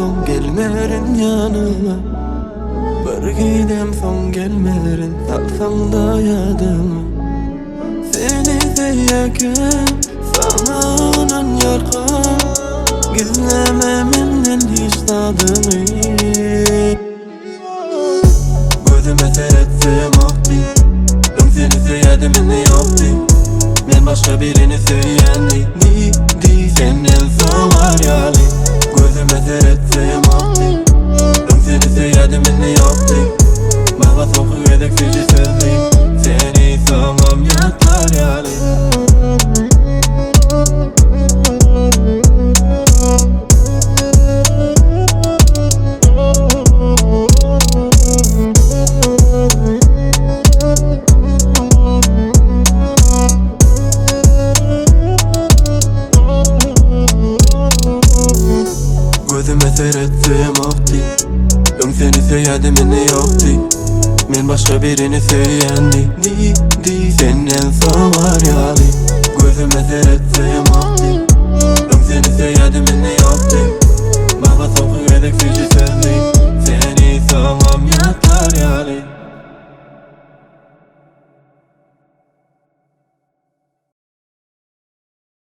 son gelmerin yanıma. Bir gidem son gelmerin salsam da yadıma. Seni seyyeküm sananan yarkam, gizleme menden hiç tadını. Gözüme seyrettim ahdi, seni seyyedim ne yaptı. Ben başka birini söyleyendi. Di senden soğar yali. Gözüme seyrettim ahdi, seni seyyedim ne yaptı. Bana soğuk edek sıcı sözlü, seni soğmam yatar yali. Gözüme seyrettim ahdi, seni seyyedim ne yaptı. Ben başka birini söyleyendi. Di senden soğar yali. Gözüme seyrettim ahdi, seni seyyedim ne yaptı. Bana soğuk edek sıcı